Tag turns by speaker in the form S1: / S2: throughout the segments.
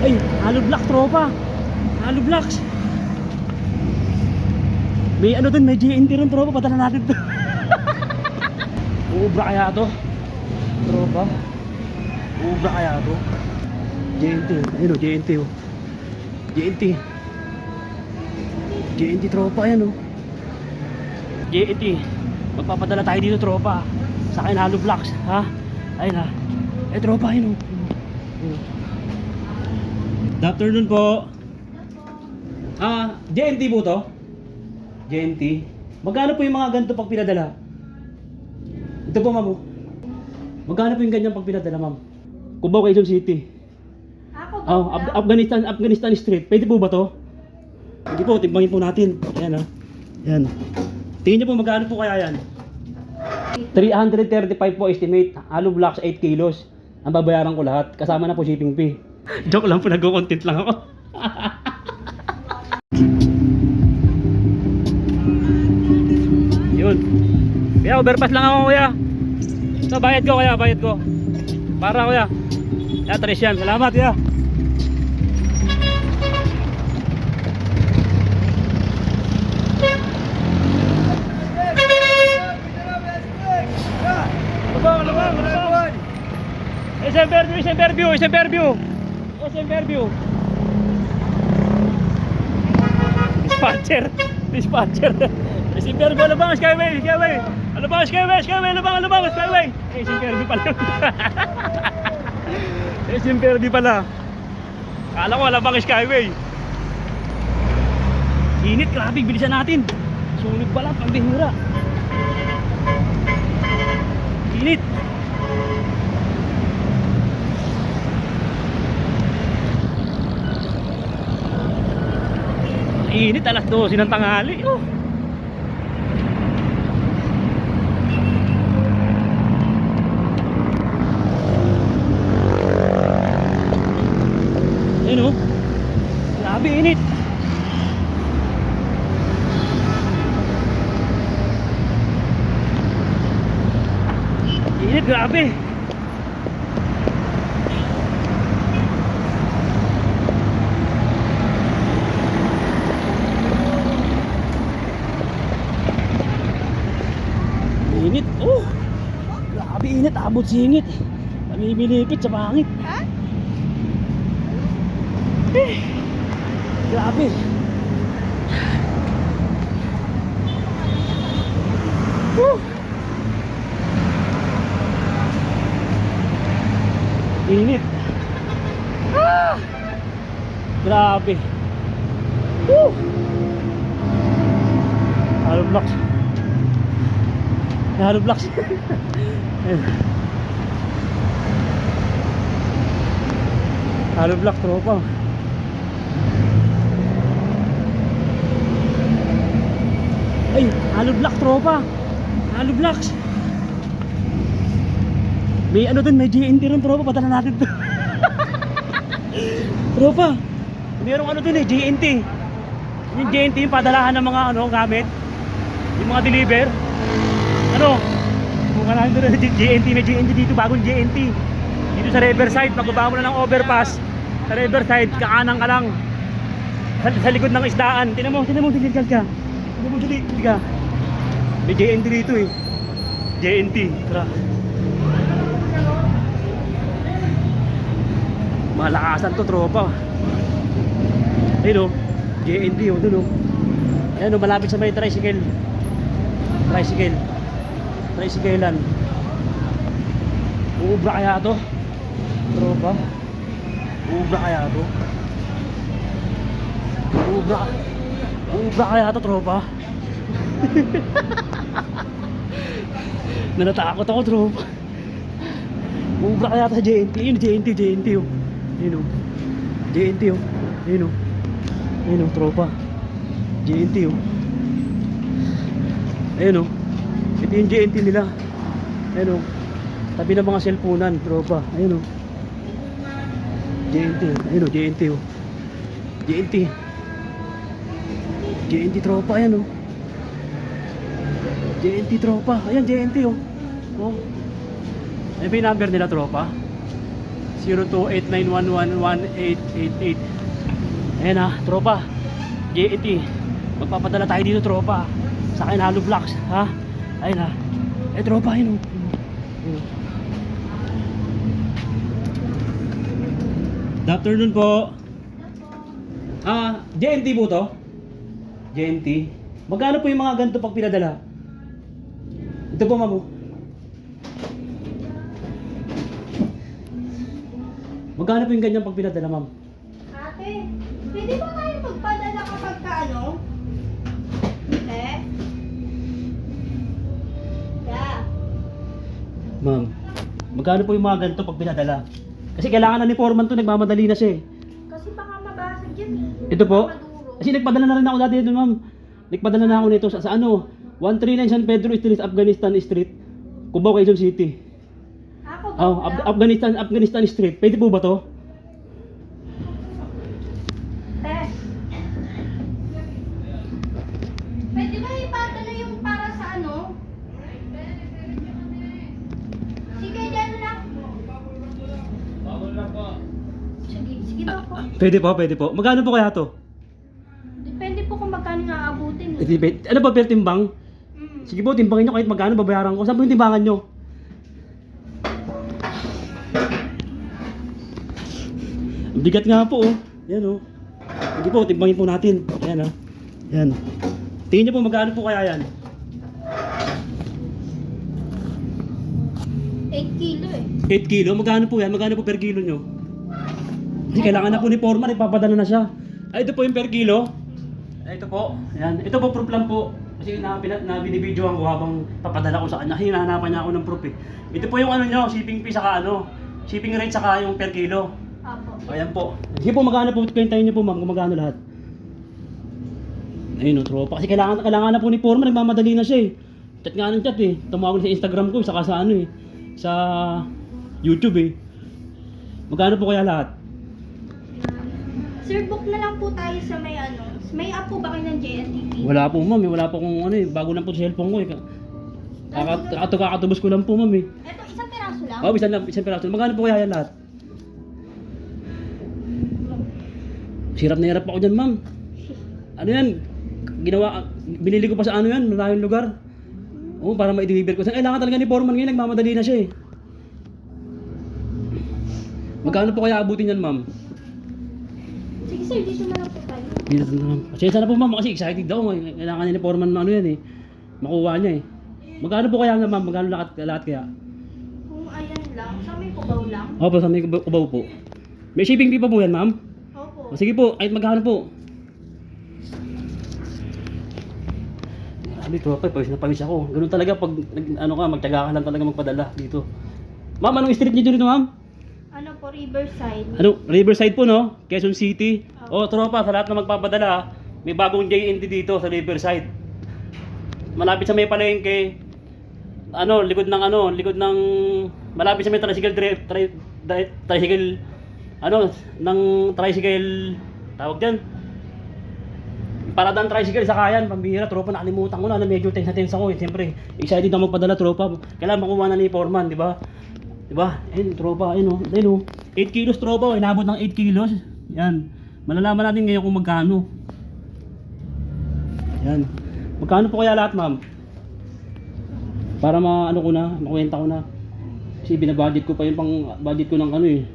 S1: Ay, hollow block tropa. Hollow blocks. May ano dun, may GNT rin tropa, padala natin to. Uubra kaya to? Tropa. Uubra kaya to? GNT, ayun o, GNT o. GNT. GNT tropa, ayan o. GNT. Magpapadala tayo dito tropa. Sa akin hollow blocks, ha? Ayun ha. Eh tropa, ayun o. Good afternoon po. JNT po to? JNT. Magkano po yung mga ganito pag pinadala? Ito po ma'am. Magkano po yung ganyan pag pinadala ma'am? Cubao, Quezon City. Afghanistan Street. Pwede po ba to? Hindi po, timbangin po natin. Ayan ha. Ayan. Tingin niyo po magkano po kaya yan? 335 po estimate. Hollow blocks 8 kilos. Ang babayaran ko lahat. Kasama na po shipping fee. Joke lang po, nag-content lang ako. Yun. Kaya overpass lang ako kuya. Ito bayad ko kuya, bayad ko. Para kuya. Ya, tres yan. Salamat ya. Lubang. SM Fairview. Dispatcher. SM Fairview, Lubang, Skyway. Lubang, Skyway. SM Fairview pala. SM Fairview pala. Kala ko, Lubang, Skyway. Init, grabe, bilisan natin. Sunog pala, pambihura. Init. Init, alas 12 ng tanghali. Oh. Ayan oh. Grabe init. Init, grabe. Init, oh. Grabe init, abot singit. Namimilipit sa pangit. Ha? Grabe. Init. Grabe. Hollow blocks. Hollow blocks. Hollow block tropa. Ay, hollow block tropa. Hollow blocks. May ano dun, may GNT rin tropa, padala natin to. Tropa, mayroong ano dun GNT. Yung GNT, yung padalahan ng mga gamit. Yung mga deliver. Ano? Kung natin doon GNT, may GNT dito, bagong GNT. Dito sa Riverside, pagbaba mo na ng overpass. Sa Riverside, kakanan ka lang. Sa likod ng isdaan. Tinan mo, diligal ka. Tinan mo, diligal ka. May GNT dito eh. GNT, tara. Malakasan to tropa. Ayun o, JNT o, dun o. Ayan o, malapit sa may tricyclean. Uubra kaya to? Tropa. Uubra kaya to tropa. Nanatakot ako tropa. Uubra kaya to sa JNT. Yun, JNT o. Ayun o, JNT o. Ayun o, tropa. JNT o. Ayun o. Ito yung JNT nila. Ayun o. Tabi ng mga cellphonean, tropa. Ayun o. JNT o. Ayun o, JNT o. JNT tropa, ayan o. JNT tropa. Ayan, JNT o. Oh. Ano ba yung number nila tropa? 0289111888. Ayan ha, tropa. JNT. Magpapadala tayo dito, tropa. Sa akin, hollow blocks, ha? Ayun ha. Tropa, yun. Good afternoon po. JNT po to? JNT. Magkano po yung mga ganito pag pinadala? Ito po, ma'am. Magkano po yung ganyan pag pinadala, ma'am?
S2: Ate, pwede ba tayo magpadala kapag ka ano? Yeah.
S1: Ma'am, magkano po yung mga ganito pag pinadala? Kasi kailangan na ni Foreman to, nagmamadali na siya eh.
S2: Kasi baka mabasag yan.
S1: Ito po?
S2: Maduro.
S1: Kasi nagpadala na rin ako dati doon, ma'am. Nagpadala na ako nito sa ano? 139 San Pedro Street, Afghanistan Street, Cubao, Quezon City.
S2: Ako ba?
S1: Oh, Afghanistan Street. Pwede po ba to?
S2: Pwede ba ipadala yung para sa ano? Sige, dyan lang. Sige daw po.
S1: Pwede po. Magkano po kaya to?
S2: Depende po kung magkano nga abutin.
S1: Ano ba, per timbang?
S2: Mm.
S1: Sige po, timbangin nyo kahit magkano babayaran ko. Saan po yung timbangan nyo? Ang bigat nga po, oh. Yan, oh. Sige po, timbangin po natin. Ayan, oh. Yan. Tingin nyo po, magkano po kaya yan?
S2: 8 kilo eh.
S1: 8 kilo? Magkano po yan? Magkano po per kilo nyo? Kasi kailangan na po ni Foreman, ipapadala na siya. Ay, ito po yung per kilo. Ay, ito po. Ayan. Ito po, proof lang po. Kasi binibidyoan ko habang papadala ko sa kanya. Hinahanapan niya ako ng proof eh. Ito po yung ano nyo, shipping fee saka ano, shipping rate saka yung per kilo.
S2: Apo.
S1: Ayan po. Sige po, magkano po, kwentahin niyo po ma'am kung magkano lahat. Ayun, no, tropa. Kasi kailangan na po ni Foreman, nagmamadali na siya eh. Chat nga ng chat eh. Tumawag na sa Instagram ko, saka sa ano eh. Sa YouTube eh. Magkano po kaya lahat?
S2: Sir, book na lang po tayo sa may ano. May app po ba kayo ng JNTV?
S1: Wala po ma'am eh. Wala po kung ano eh. Bago lang po sa cellphone ko eh. Kakatubos ko lang po ma'am eh.
S2: Eto, isang peraso lang?
S1: Oh, isang peraso. Magkano po kaya yan lahat? Hirap na hirap ako dyan ma'am. Ano yan? Binili ko pa sa ano yan, maraming lugar. Oo, para ma-deliver ko. Kailangan talaga ni Foreman ngayon, nagmamadali na siya eh. Magkano po kaya abutin yan ma'am?
S2: Sige sir, dito na lang po tayo.
S1: Dito na ma'am. Pasensya na po ma'am, kasi excited daw. Kailangan ni Foreman ano yan eh. Makuha niya eh. Magkano po kaya nga ma'am? Magkano lahat kaya?
S2: Kung ayan lang, sa may kubaw lang.
S1: Opo, sa may kubaw po. May shipping fee pa po yan ma'am?
S2: Opo.
S1: O, sige po, kahit magkano po. Sabi ko, pawis na pawis ako. Ganun talaga pag magtiyaga ka lang talaga magpadala dito. Ma'am, anong street niyo dito ma'am?
S2: Ano po, Riverside.
S1: Ano, Riverside po no? Quezon City. O tropa, sa lahat na magpapadala, may bagong JNT dito sa Riverside. Malapit sa may palengke. Likod ng malapit sa may tricycle tawag diyan. Paradaan tricycle sa Kayan, pambihira, tropa, nakalimutan ko na medyo tensa ako eh. Siyempre, excited na magpadala, tropa. Kailangan makuha na ni Foreman, di ba? Di ba? Ayun, tropa, ayun oh. 8 kilos, tropa, inabot ng 8 kilos. Yan. Malalaman natin ngayon kung magkano. Yan. Magkano po kaya lahat, ma'am? Para makuwenta ko na. Kasi binabudget ko pa yung pang budget ko ng ano eh.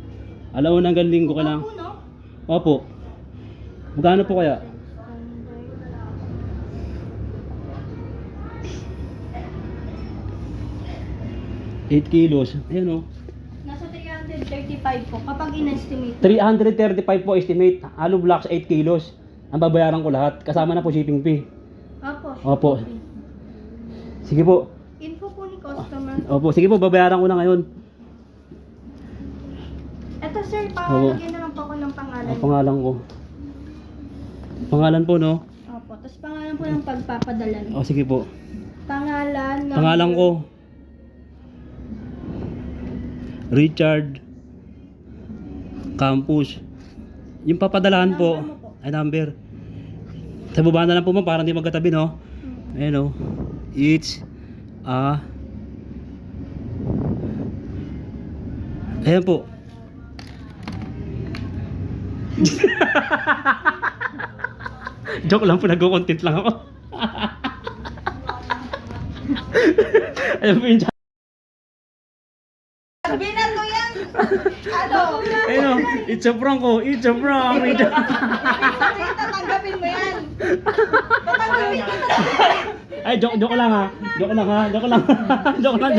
S1: Alaw na hanggang linggo ka lang.
S2: Opo, no?
S1: Opo. Magkano po kaya? 8 kilos. Ayan o.
S2: Nasa 335 po, kapag in-estimate.
S1: 335 po estimate. Hollow blocks 8 kilos. Ang babayaran ko lahat. Kasama na po shipping fee.
S2: Opo.
S1: Opo. Sige po.
S2: Info po ni customer.
S1: Opo. Sige po, babayaran ko na ngayon.
S2: Eto sir, lagyan na lang po ako ng pangalan.
S1: Pangalan ko. Pangalan po, no?
S2: Opo, tapos pangalan po ng pagpapadala.
S1: O, sige po.
S2: Pangalan.
S1: Pangalan ko. Richard Campus. Yung papadalahan po, ay number. Sa baba na lang po ma'am, para hindi magkatabi, no? Ayan o. It's ayan po. Joke lang po, nag-content lang ako. Ayun po yung
S2: Binato yan! Ano?
S1: ayun o, it's a prank ko, it's a prank.
S2: Tatanggapin mo yan! Tatanggapin mo
S1: Ay, joke lang ha. Joke lang ha. Joke lang. Joke lang.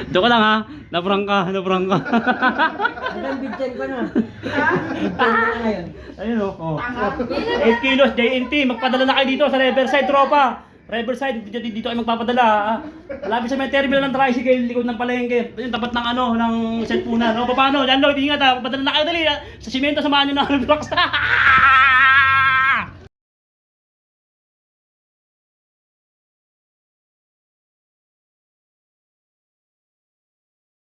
S1: Joke lang ha. Naprank ka.
S3: Hanggang bigyan ko na.
S1: Ayun o. Oh. 8 kilos, JNT. Magpadala na kayo dito sa Riverside, tropa. Riverside, dito kayo magpapadala. Lapit sa may terminal ng tricycle, likod ng palengke. Yung tapat ng ng cellphone na. No? Paano? Yan Lloyd, ingat ha. Magpadala na kayo dali ha. Sa simento, samahan nyo na ang blocks.